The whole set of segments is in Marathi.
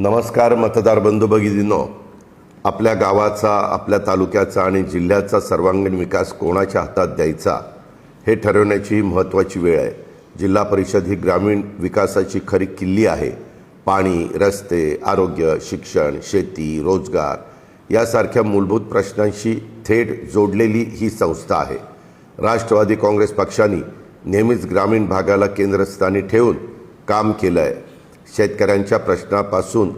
नमस्कार मतदार बंधू भगिनींनो, आपल्या गावाचा, आपल्या तालुक्याचा आणि जिल्ह्याचा सर्वांगीण विकास कोणाच्या हातात द्यायचा हे ठरवण्याची ही महत्त्वाची वेळ आहे। जिल्हा परिषद ही ग्रामीण विकासाची खरी किल्ली आहे। पाणी, रस्ते, आरोग्य, शिक्षण, शेती, रोजगार यासारख्या मूलभूत प्रश्नांशी थेट जोडलेली ही संस्था आहे। राष्ट्रवादी काँग्रेस पक्षाने नेहमीच ग्रामीण भागाला केंद्रस्थानी ठेवून काम केलं आहे। शेतकऱ्यांच्या प्रश्नापासून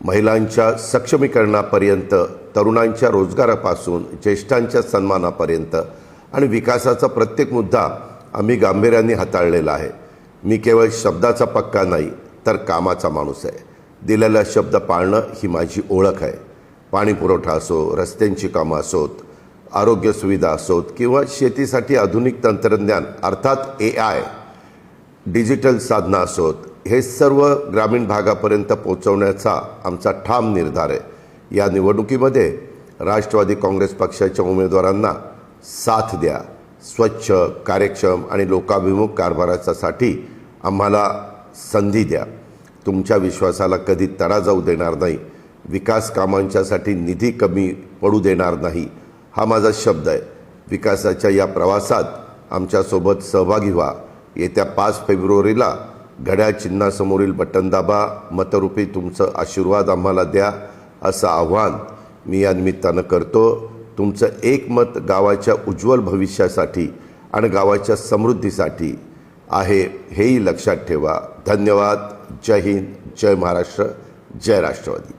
महिलांच्या सक्षमीकरणापर्यंत, तरुणांच्या रोजगारापासून ज्येष्ठांच्या सन्मानापर्यंत आणि विकासाचा प्रत्येक मुद्दा आम्ही गांभीर्याने हाताळलेला आहे। मी केवळ शब्दाचा पक्का नाही तर कामाचा माणूस आहे। दिलेला शब्द पाळणं ही माझी ओळख आहे। पाणी पुरवठा असो, रस्त्यांची कामं असोत, आरोग्य सुविधा असोत किंवा शेतीसाठी आधुनिक तंत्रज्ञान अर्थात AI, डिजिटल साधनं असोत, हे सर्व ग्रामीण भागापर्यंत पोहोचवण्याचा आमचा ठाम निर्धार आहे। या निवडणुकीमध्ये राष्ट्रवादी काँग्रेस पक्षाच्या उमेदवारांना साथ द्या। स्वच्छ, कार्यक्षम आणि लोकाभिमुख कारभारासाठी आम्हाला संधी द्या। तुमच्या विश्वासाला कधी तडा जाऊ देणार नाही। विकास कामांच्यासाठी निधी कमी पडू देणार नाही, हा माझा शब्द आहे। विकासाच्या या प्रवासात आमच्यासोबत सहभागी व्हा। येत्या 5 फेब्रुवारीला घड्याळ चिन्हासमोरील बटन दाबा, मतरूपी तुमचं आशीर्वाद आम्हाला द्या, असं आव्हान मी या निमित्तानं करतो। तुमचं एक मत गावाच्या उज्ज्वल भविष्यासाठी आणि गावाच्या समृद्धीसाठी आहे, हेही लक्षात ठेवा। धन्यवाद। जय हिंद, जय महाराष्ट्र, जय राष्ट्रवादी।